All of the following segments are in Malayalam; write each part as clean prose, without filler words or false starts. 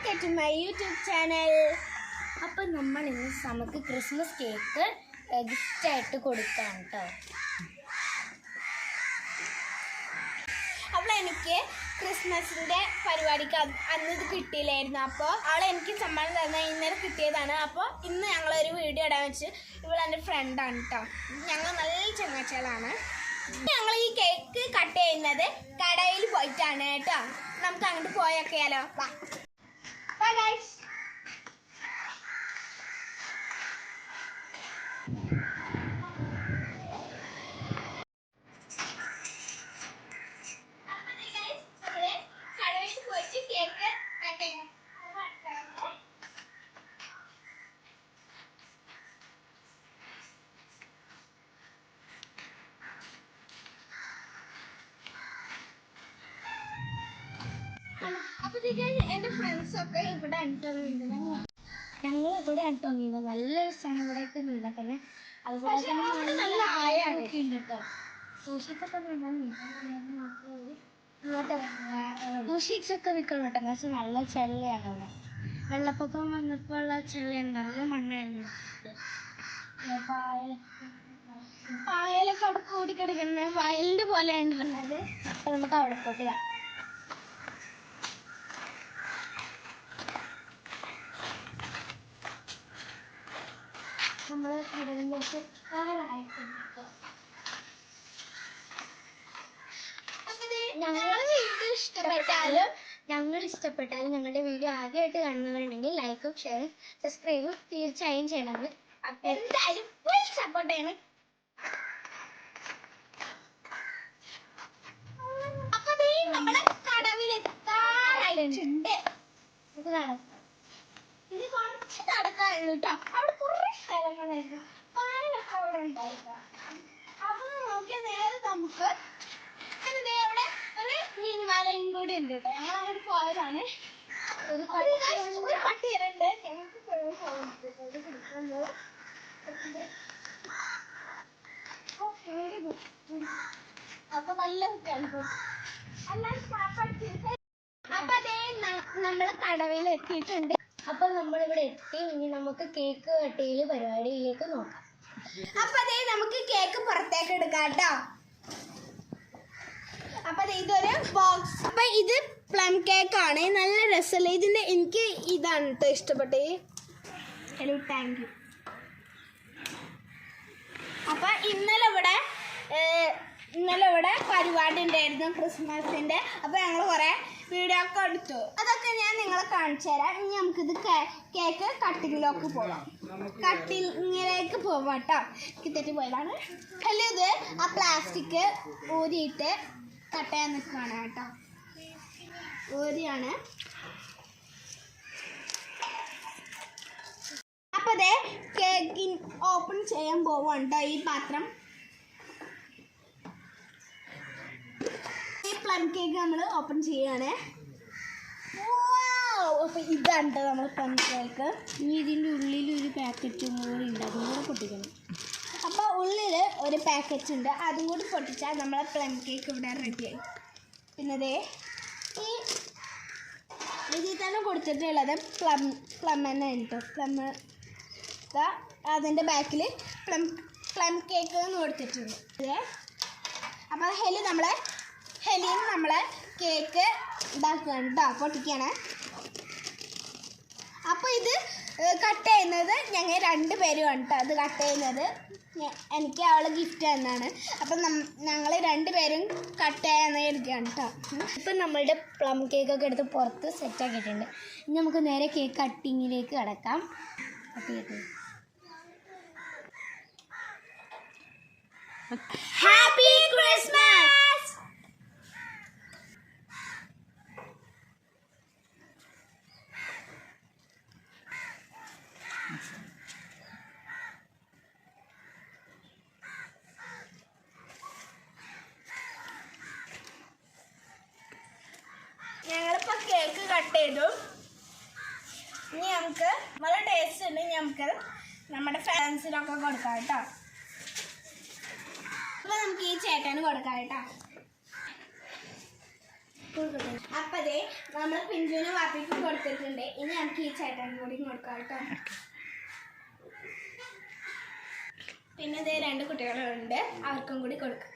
Welcome to my YouTube channel. അപ്പോൾ നമ്മൾ ഇന്ന് നമുക്ക് ക്രിസ്മസ് കേക്ക് ഗിഫ്റ്റ് ആയിട്ട് കൊടുക്കാം ട്ടോ. അപ്പോൾ എനിക്ക് ക്രിസ്മസിന്റെ പരിപാടിക്ക് അന്ന് ഇത് കിട്ടിയില്ലായിരുന്നു. അപ്പോൾ എനിക്ക് സമ്മാനം തന്ന ഇന്നലെ കിട്ടിയതാണ്. അപ്പോൾ ഇന്ന് ഞങ്ങളൊരു വീഡിയോ ഇടാൻ വെച്ച് ഇവളെൻ്റെ ഫ്രണ്ടാണ് കേട്ടോ. ഞങ്ങൾ നല്ല ചങ്ങാച്ചകളാണ്. ഞങ്ങൾ ഈ കേക്ക് കട്ട് ചെയ്യുന്നത് കടയിൽ പോയിട്ടാണ് കേട്ടോ. നമുക്ക് അങ്ങോട്ട് പോയൊക്കെയാലോ. Bye guys. എൻ്റെ ഫ്രണ്ട്സൊക്കെ ഇവിടെ ഞങ്ങൾ ഇവിടെ അട്ടോങ്ങിയത് നല്ല രസമാണ് ഇവിടെയൊക്കെ ഉണ്ടാക്കുന്നത്. അതുപോലെ തന്നെ നല്ല ആയൊക്കെ ഉണ്ട് കേട്ടോ. സൂഷിക്കൊക്കെ സൂഷിക്സൊക്കെ വിൽക്കണം കേട്ടോ. പക്ഷെ നല്ല ചെള്ളയാണ് അവിടെ. വെള്ളപ്പൊക്കം വന്നപ്പോൾ ഉള്ള ചെള്ളിയാണ്. നല്ല മണ്ണായിരുന്നു. പായലൊക്കെ അവിടെ കൂടിക്കിടക്കുന്നത് വയലിൻ്റെ പോലെയാണ് പറഞ്ഞത്. അപ്പോൾ നമുക്ക് അവിടെ പോയിട്ട് നമ്മൾ കടലിലേക്ക് ഞങ്ങൾ ഇഷ്ടപ്പെട്ടാലും ഞങ്ങളുടെ വീഡിയോ ആദ്യമായിട്ട് കാണുന്നവരുണ്ടെങ്കിൽ ലൈക്കും ഷെയറും സബ്സ്ക്രൈബും തീർച്ചയായും ചെയ്യണം. എന്തായാലും ഫുൾ സപ്പോർട്ട് ചെയ്യണം. അപ്പൊ നമ്മളെ കടവിലെത്താറായിട്ടുണ്ട്. ഇത് കാണാം. ഇത് കുറച്ച് നടക്കാറുള്ളൂ കേട്ടോ. അവിടെ കുറെ സ്ഥലങ്ങളായിരുന്നു. പാലൊക്കെ അവിടെ ഉണ്ടായിരുന്നു. അപ്പൊ നോക്കിയ നേരെ നമുക്ക് അവിടെ ഒരു മീൻമാലയും കൂടി ഉണ്ട് കേട്ടോ. ഞങ്ങൾ അങ്ങോട്ട് പോയതാണ്. ഒരു പട്ടിയുണ്ട്. അപ്പൊ നല്ല കുട്ടിയാണ്. അപ്പൊ അതേ നമ്മളെ കടവിൽ എത്തിയിട്ടുണ്ട്. അപ്പോൾ നമ്മളിവിടെ എത്തി. ഇനി നമുക്ക് കേക്ക് കട്ട് ചെയ്യൽ പരിപാടിയിലേക്ക് നോക്കാം. അപ്പോൾ അതേ നമുക്ക് കേക്ക് പുറത്തേക്ക് എടുക്കാം കേട്ടോ. അപ്പോൾ ഇതൊരു ബോക്സ്. അപ്പോൾ ഇത് പ്ലം കേക്കാണ്. നല്ല രസമല്ലേ ഇതിൻ്റെ. എനിക്ക് ഇതാണ് കേട്ടോ ഇഷ്ടപ്പെട്ടത്. Hello thank you. അപ്പോൾ ഇന്നലെ ഇവിടെ പരിപാടി ഉണ്ടായിരുന്നു ക്രിസ്മസിൻ്റെ. അപ്പോൾ ഞങ്ങൾ കുറേ വീഡിയോ ഒക്കെ എടുത്തു. അതൊക്കെ ഞാൻ നിങ്ങളെ കാണിച്ചു തരാം. ഇനി നമുക്കിത് കേക്ക് കട്ടിങ്ങിലേക്ക് പോവാം. കട്ടിങ്ങിലേക്ക് പോവാം കേട്ടോ. തെറ്റി പോയതാണ്. അല്ല ഇത് ആ പ്ലാസ്റ്റിക് ഊരിയിട്ട് കട്ട് ചെയ്യാൻ നിൽക്കുകയാണ് കേട്ടോ. ഊരിയാണ്. അപ്പോൾ അതേ കേക്ക് ഓപ്പൺ ചെയ്യാൻ പോവാണ് കേട്ടോ. ഈ പാത്രം പ്ലം കേക്ക് നമ്മൾ ഓപ്പൺ ചെയ്യാണ്. അപ്പോൾ ഇതാണ് കേട്ടോ നമ്മൾ പ്ലം കേക്ക്. ഇനി ഇതിൻ്റെ ഉള്ളിൽ ഒരു പാക്കറ്റും കൂടി ഉണ്ട്. അതും കൂടെ പൊട്ടിക്കണം. അപ്പോൾ ഉള്ളിൽ ഒരു പാക്കറ്റ് ഉണ്ട്. അതും കൂടി പൊട്ടിച്ചാൽ നമ്മളെ പ്ലം കേക്ക് ഇവിടെ റെഡിയായി. പിന്നെ അതേ ഇതിൽ തന്നെ കൊടുത്തിട്ടുള്ളത് പ്ലം തന്നെ കേട്ടോ. പ്ലം അതിൻ്റെ ബാക്കിൽ പ്ലം കേക്ക് എന്ന് കൊടുത്തിട്ടുണ്ട്. അപ്പോൾ ഹെലിയും നമ്മളെ കേക്ക് ഇതാക്കുകയാണ് കേട്ടോ. പൊട്ടിക്കുകയാണ്. അപ്പോൾ ഇത് കട്ട് ചെയ്യുന്നത് ഞങ്ങൾ 2 പേരുമാണ് കേട്ടോ. അത് കട്ട് ചെയ്യുന്നത് എനിക്ക് അവൾ ഗിഫ്റ്റ് തന്നാണ്. അപ്പം ഞങ്ങൾ 2 പേരും കട്ട് ചെയ്യാന്ന് കരുതിയാണ് കേട്ടോ. ഇപ്പം നമ്മളുടെ പ്ലം കേക്കൊക്കെ എടുത്ത് പുറത്ത് സെറ്റാക്കിയിട്ടുണ്ട്. ഇനി നമുക്ക് നേരെ കേക്ക് കട്ടിങ്ങിലേക്ക് കടക്കാം. കട്ട് ചെയ്തിട്ട് ഹാപ്പി ക്രിസ്മസ്. ഞങ്ങളിപ്പോൾ കേക്ക് കട്ട് ചെയ്തു. ഇനി നമുക്ക് നല്ല ടേസ്റ്റ് ഉണ്ട്. നമുക്ക് നമ്മുടെ ഫ്രണ്ട്സിനൊക്കെ കൊടുക്കാം കേട്ടോ. അപ്പോൾ നമുക്ക് ഈ ചേട്ടന് കൊടുക്കാം കേട്ടോ. അപ്പൊ അതെ നമ്മൾ പിഞ്ചുവിന് വാപ്പിക്ക് കൊടുത്തിട്ടുണ്ട്. ഇനി നമുക്ക് ഈ ചേട്ടൻ കൂടി കൊടുക്കാം കേട്ടോ. പിന്നെ ഇതേ 2 കുട്ടികളുണ്ട്, അവർക്കും കൂടി കൊടുക്കാം.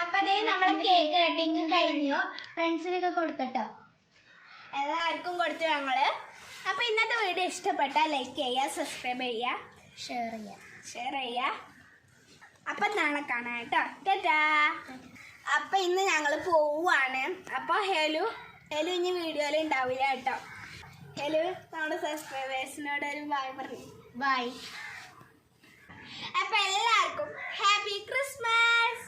അപ്പൊ അതേ നമ്മളെ കേക്ക് കട്ടിങ് കഴിഞ്ഞു. ഫ്രണ്ട്സിനൊക്കെ കൊടുക്കട്ടോ. എല്ലാവർക്കും കൊടുത്തു ഞങ്ങള്. അപ്പൊ ഇന്നത്തെ വീഡിയോ ഇഷ്ടപ്പെട്ടാൽ ലൈക്ക് ചെയ്യുക, സബ്സ്ക്രൈബ് ചെയ്യുക, ഷെയർ ചെയ്യുക. അപ്പൊ നാളെ കാണാം കേട്ടോ. ടാറ്റാ. അപ്പൊ ഇന്ന് ഞങ്ങൾ പോവാണ്. അപ്പൊ ഹേലു ഇനി വീഡിയോയിൽ ഉണ്ടാവില്ല കേട്ടോ. ഹേലു നമ്മുടെ സബ്സ്ക്രൈബേഴ്സിനോട് ഒരു ബൈ പറഞ്ഞു. ബൈ. അപ്പൊ എല്ലാവർക്കും ഹാപ്പി ക്രിസ്മസ്.